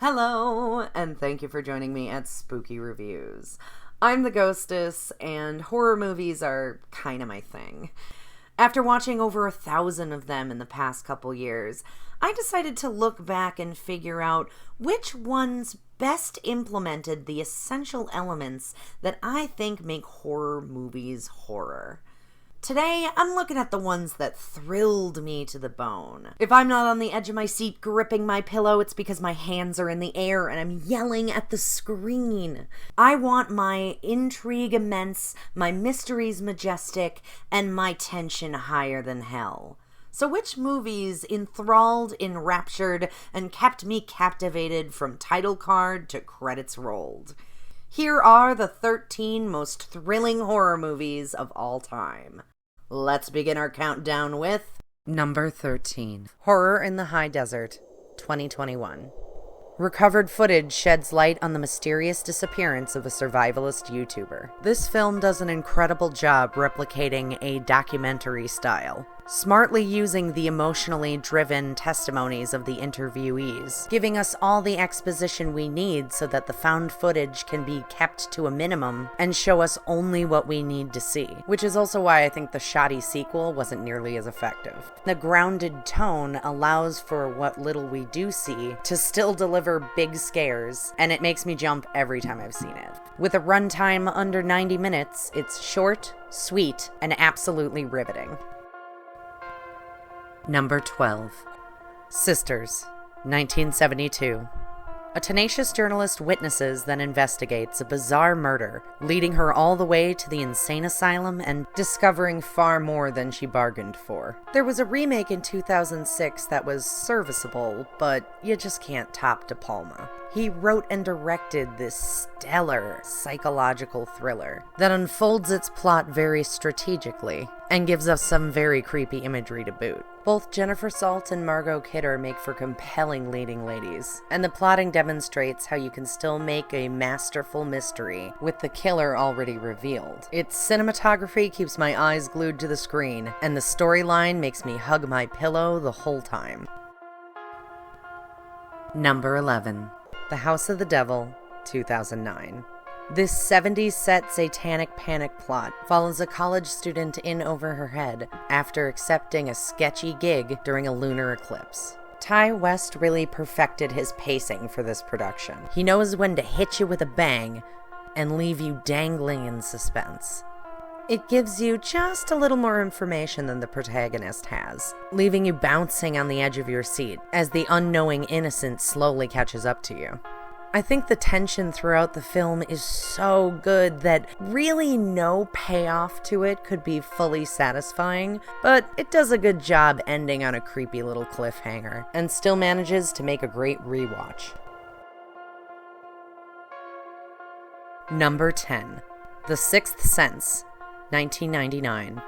Hello, and thank you for joining me at Spooky Reviews. I'm the Ghostess, and horror movies are kind of my thing. After watching over 1,000 of them in the past couple years, I decided to look back and figure out which ones best implemented the essential elements that I think make horror movies horror. Today, I'm looking at the ones that thrilled me to the bone. If I'm not on the edge of my seat gripping my pillow, it's because my hands are in the air and I'm yelling at the screen. I want my intrigue immense, my mysteries majestic, and my tension higher than hell. So which movies enthralled, enraptured, and kept me captivated from title card to credits rolled? Here are the 13 most thrilling horror movies of all time. Let's begin our countdown with number 13, Horror in the High Desert, 2021. Recovered footage sheds light on the mysterious disappearance of a survivalist YouTuber. This film does an incredible job replicating a documentary style, smartly using the emotionally driven testimonies of the interviewees, giving us all the exposition we need so that the found footage can be kept to a minimum and show us only what we need to see, which is also why I think the shoddy sequel wasn't nearly as effective. The grounded tone allows for what little we do see to still deliver big scares, and it makes me jump every time I've seen it. With a runtime under 90 minutes, it's short, sweet, and absolutely riveting. Number 12. Sisters, 1972. A tenacious journalist witnesses then investigates a bizarre murder, leading her all the way to the insane asylum and discovering far more than she bargained for. There was a remake in 2006 that was serviceable, but you just can't top De Palma. He wrote and directed this stellar psychological thriller that unfolds its plot very strategically and gives us some very creepy imagery to boot. Both Jennifer Salt and Margot Kidder make for compelling leading ladies, and the plotting demonstrates how you can still make a masterful mystery with the killer already revealed. Its cinematography keeps my eyes glued to the screen, and the storyline makes me hug my pillow the whole time. Number 11. The House of the Devil, 2009. This 70s set satanic panic plot follows a college student in over her head after accepting a sketchy gig during a lunar eclipse. Ty West really perfected his pacing for this production. He knows when to hit you with a bang and leave you dangling in suspense. It gives you just a little more information than the protagonist has, leaving you bouncing on the edge of your seat as the unknowing innocent slowly catches up to you. I think the tension throughout the film is so good that really no payoff to it could be fully satisfying, but it does a good job ending on a creepy little cliffhanger, and still manages to make a great rewatch. Number 10. The Sixth Sense, 1999.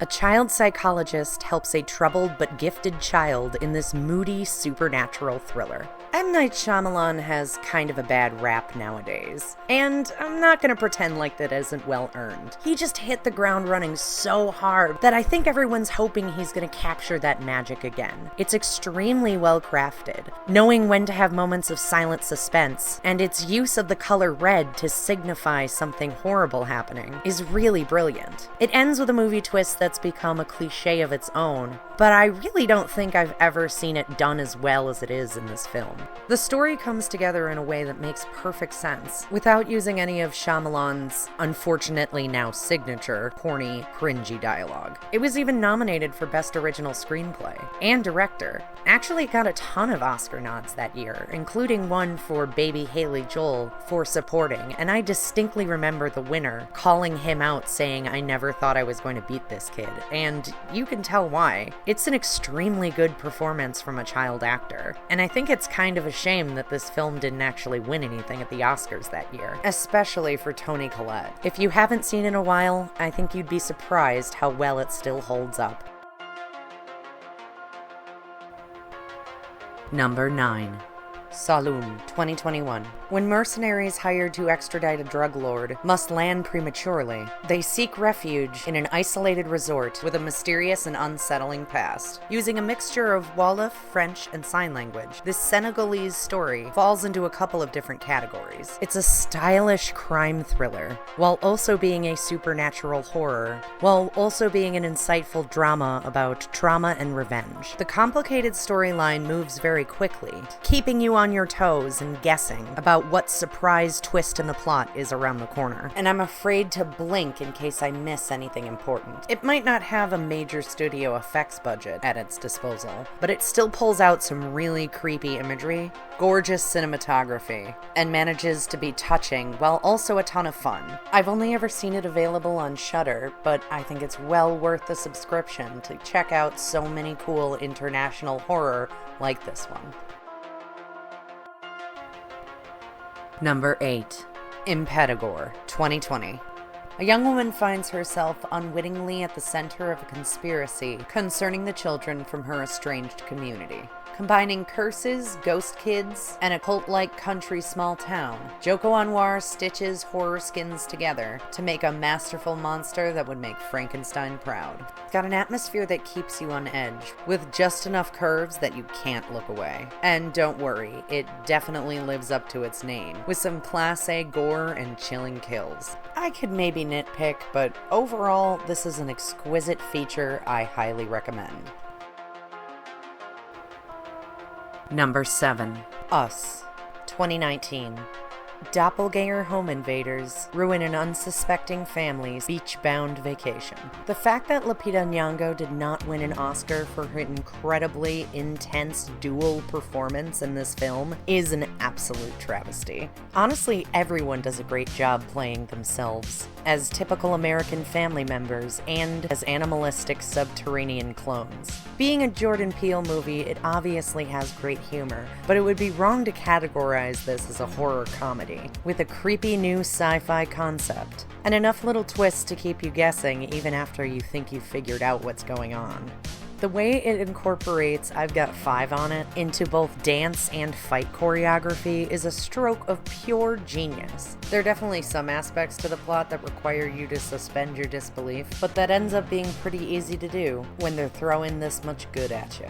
A child psychologist helps a troubled but gifted child in this moody supernatural thriller. M. Night Shyamalan has kind of a bad rap nowadays, and I'm not gonna pretend like that isn't well earned. He just hit the ground running so hard that I think everyone's hoping he's gonna capture that magic again. It's extremely well crafted, knowing when to have moments of silent suspense, and its use of the color red to signify something horrible happening is really brilliant. It ends with a movie twist that's become a cliche of its own, but I really don't think I've ever seen it done as well as it is in this film. The story comes together in a way that makes perfect sense, without using any of Shyamalan's, unfortunately now signature, corny, cringy dialogue. It was even nominated for Best Original Screenplay and Director. Actually, it got a ton of Oscar nods that year, including one for baby Haley Joel for supporting, and I distinctly remember the winner calling him out saying, "I never thought I was going to beat this kid," and you can tell why. It's an extremely good performance from a child actor, and I think it's kind of a shame that this film didn't actually win anything at the Oscars that year, especially for Toni Collette. If you haven't seen it in a while, I think you'd be surprised how well it still holds up. Number 9. Saloum, 2021. When mercenaries hired to extradite a drug lord must land prematurely, they seek refuge in an isolated resort with a mysterious and unsettling past. Using a mixture of Wolof, French, and sign language, this Senegalese story falls into a couple of different categories. It's a stylish crime thriller, while also being a supernatural horror, while also being an insightful drama about trauma and revenge. The complicated storyline moves very quickly, keeping you on your toes and guessing about what surprise twist in the plot is around the corner. And I'm afraid to blink in case I miss anything important. It might not have a major studio effects budget at its disposal, but it still pulls out some really creepy imagery, gorgeous cinematography, and manages to be touching while also a ton of fun. I've only ever seen it available on Shudder, but I think it's well worth the subscription to check out so many cool international horror like this one. Number 8. Impetigore, 2020. A young woman finds herself unwittingly at the center of a conspiracy concerning the children from her estranged community. Combining curses, ghost kids, and a cult-like country small town, Joko Anwar stitches horror skins together to make a masterful monster that would make Frankenstein proud. It's got an atmosphere that keeps you on edge, with just enough curves that you can't look away. And don't worry, it definitely lives up to its name, with some Class A gore and chilling kills. I could maybe nitpick, but overall, this is an exquisite feature I highly recommend. Number 7. Us, 2019. Doppelganger home invaders ruin an unsuspecting family's beach-bound vacation. The fact that Lupita Nyong'o did not win an Oscar for her incredibly intense dual performance in this film is an absolute travesty. Honestly, everyone does a great job playing themselves as typical American family members and as animalistic subterranean clones. Being a Jordan Peele movie, it obviously has great humor, but it would be wrong to categorize this as a horror comedy, with a creepy new sci-fi concept, and enough little twists to keep you guessing even after you think you've figured out what's going on. The way it incorporates I've Got 5 on It into both dance and fight choreography is a stroke of pure genius. There are definitely some aspects to the plot that require you to suspend your disbelief, but that ends up being pretty easy to do when they're throwing this much good at you.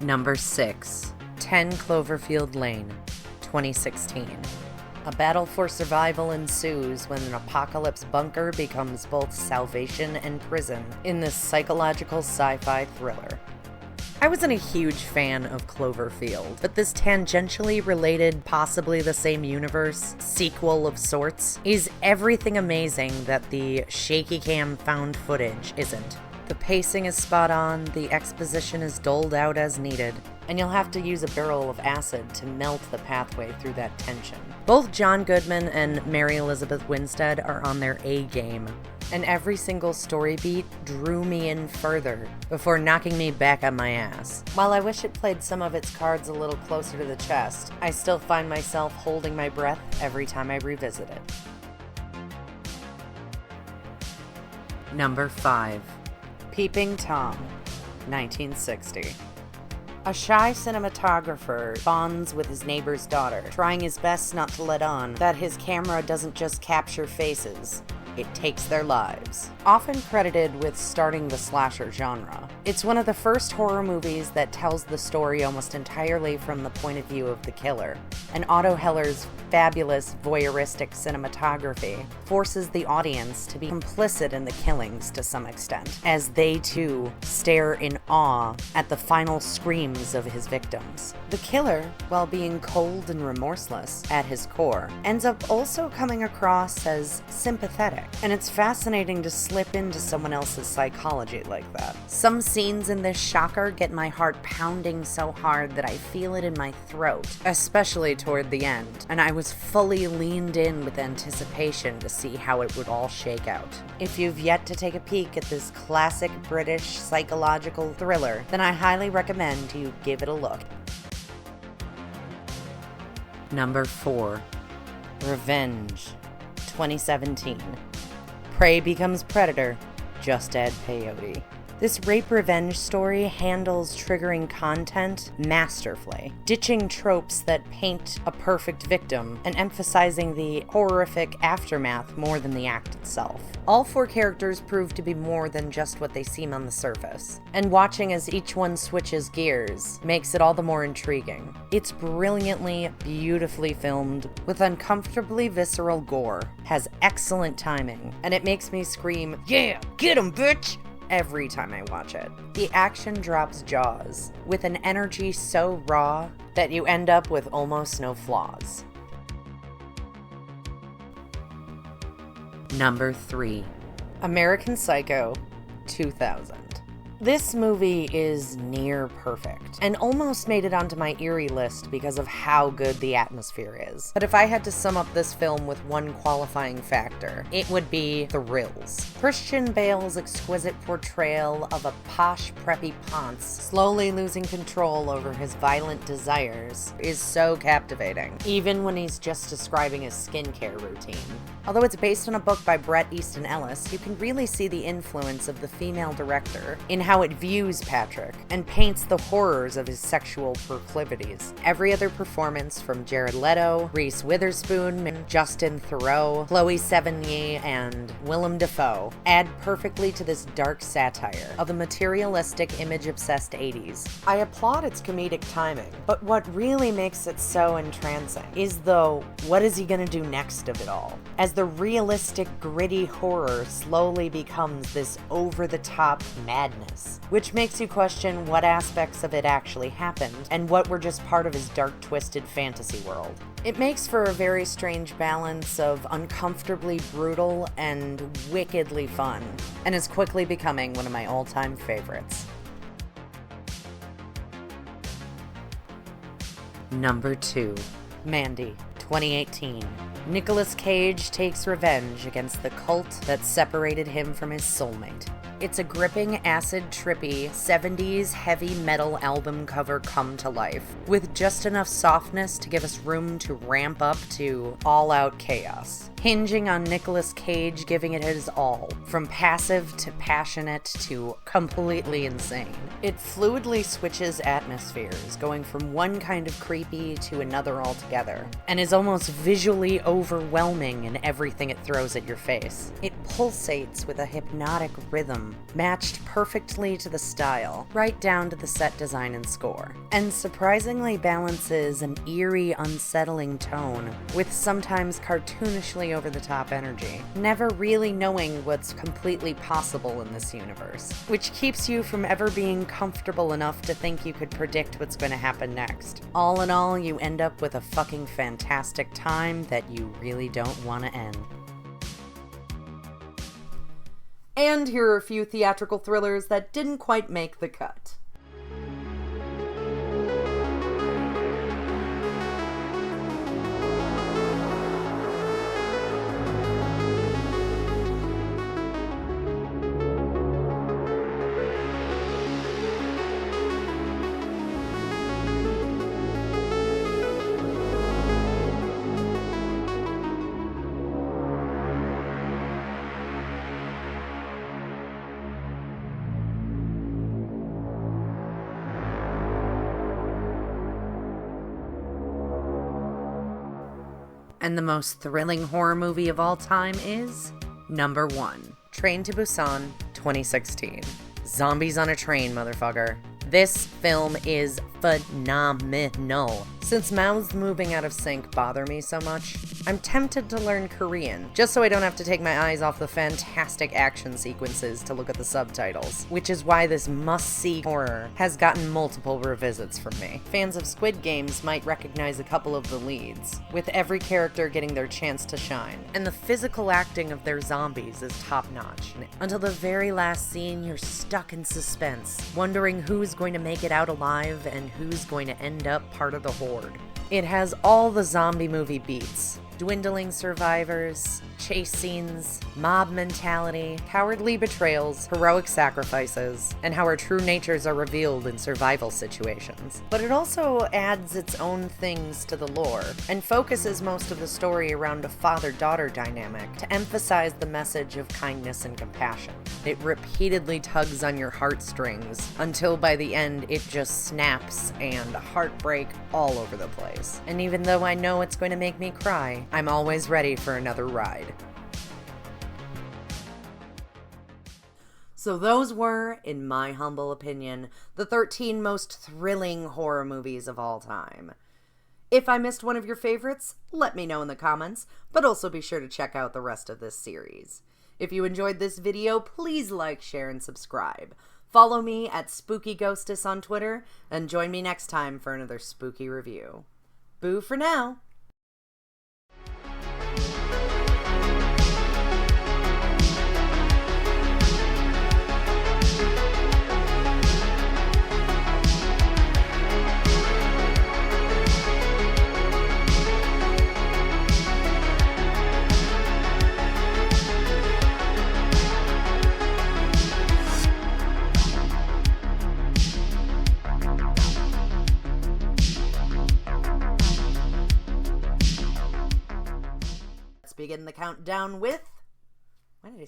Number 6. 10 Cloverfield Lane, 2016. A battle for survival ensues when an apocalypse bunker becomes both salvation and prison in this psychological sci-fi thriller. I wasn't a huge fan of Cloverfield, but this tangentially related, possibly the same universe, sequel of sorts, is everything amazing that the shaky cam found footage isn't. The pacing is spot on, the exposition is doled out as needed, and you'll have to use a barrel of acid to melt the pathway through that tension. Both John Goodman and Mary Elizabeth Winstead are on their A game, and every single story beat drew me in further before knocking me back on my ass. While I wish it played some of its cards a little closer to the chest, I still find myself holding my breath every time I revisit it. Number 5. Peeping Tom, 1960. A shy cinematographer bonds with his neighbor's daughter, trying his best not to let on that his camera doesn't just capture faces, it takes their lives. Often credited with starting the slasher genre, it's one of the first horror movies that tells the story almost entirely from the point of view of the killer, and Otto Heller's fabulous voyeuristic cinematography forces the audience to be complicit in the killings to some extent, as they too stare in awe at the final screams of his victims. The killer, while being cold and remorseless at his core, ends up also coming across as sympathetic, and it's fascinating to slip into someone else's psychology like that. Some scenes in this shocker get my heart pounding so hard that I feel it in my throat, especially toward the end, and I was fully leaned in with anticipation to see how it would all shake out. If you've yet to take a peek at this classic British psychological thriller, then I highly recommend you give it a look. Number 4. Revenge, 2017. Prey becomes predator, just add peyote. This rape revenge story handles triggering content masterfully, ditching tropes that paint a perfect victim and emphasizing the horrific aftermath more than the act itself. All 4 characters prove to be more than just what they seem on the surface, and watching as each one switches gears makes it all the more intriguing. It's brilliantly, beautifully filmed, with uncomfortably visceral gore, has excellent timing, and it makes me scream, "Yeah, get 'em, bitch!" every time I watch it. The action drops jaws, with an energy so raw that you end up with almost no flaws. Number 3. American Psycho 2000. This movie is near perfect, and almost made it onto my eerie list because of how good the atmosphere is. But if I had to sum up this film with one qualifying factor, it would be thrills. Christian Bale's exquisite portrayal of a posh, preppy Ponce slowly losing control over his violent desires is so captivating, even when he's just describing his skincare routine. Although it's based on a book by Bret Easton Ellis, you can really see the influence of the female director in how it views Patrick and paints the horrors of his sexual proclivities. Every other performance from Jared Leto, Reese Witherspoon, Justin Theroux, Chloe Sevigny, and Willem Dafoe add perfectly to this dark satire of the materialistic, image-obsessed 80s. I applaud its comedic timing, but what really makes it so entrancing is the what is he gonna do next of it all, as the realistic, gritty horror slowly becomes this over-the-top madness, which makes you question what aspects of it actually happened and what were just part of his dark, twisted fantasy world. It makes for a very strange balance of uncomfortably brutal and wickedly fun, and is quickly becoming one of my all-time favorites. Number 2. Mandy, 2018. Nicolas Cage takes revenge against the cult that separated him from his soulmate. It's a gripping, acid-trippy, 70s heavy metal album cover come to life, with just enough softness to give us room to ramp up to all-out chaos, hinging on Nicolas Cage giving it his all, from passive to passionate to completely insane. It fluidly switches atmospheres, going from one kind of creepy to another altogether, and is almost visually overwhelming in everything it throws at your face. It pulsates with a hypnotic rhythm, matched perfectly to the style, right down to the set design and score, and surprisingly balances an eerie, unsettling tone with sometimes cartoonishly over-the-top energy, never really knowing what's completely possible in this universe, which keeps you from ever being comfortable enough to think you could predict what's going to happen next. All in all, you end up with a fucking fantastic time that you really don't want to end. And here are a few theatrical thrillers that didn't quite make the cut. And the most thrilling horror movie of all time is number 1, Train to Busan 2016. Zombies on a train, motherfucker. This film is phenomenal. Since mouths moving out of sync bother me so much, I'm tempted to learn Korean, just so I don't have to take my eyes off the fantastic action sequences to look at the subtitles, which is why this must-see horror has gotten multiple revisits from me. Fans of Squid Games might recognize a couple of the leads, with every character getting their chance to shine, and the physical acting of their zombies is top-notch. Until the very last scene, you're stuck in suspense, wondering who's going to make it out alive and who's going to end up part of the horde. It has all the zombie movie beats: dwindling survivors, Chase scenes, mob mentality, cowardly betrayals, heroic sacrifices, and how our true natures are revealed in survival situations. But it also adds its own things to the lore, and focuses most of the story around a father-daughter dynamic to emphasize the message of kindness and compassion. It repeatedly tugs on your heartstrings until by the end it just snaps and heartbreak all over the place. And even though I know it's going to make me cry, I'm always ready for another ride. So those were, in my humble opinion, the 13 most thrilling horror movies of all time. If I missed one of your favorites, let me know in the comments, but also be sure to check out the rest of this series. If you enjoyed this video, please like, share, and subscribe. Follow me at Spooky Ghostess on Twitter, and join me next time for another spooky review. Boo for now! Begin the countdown with... Why did I...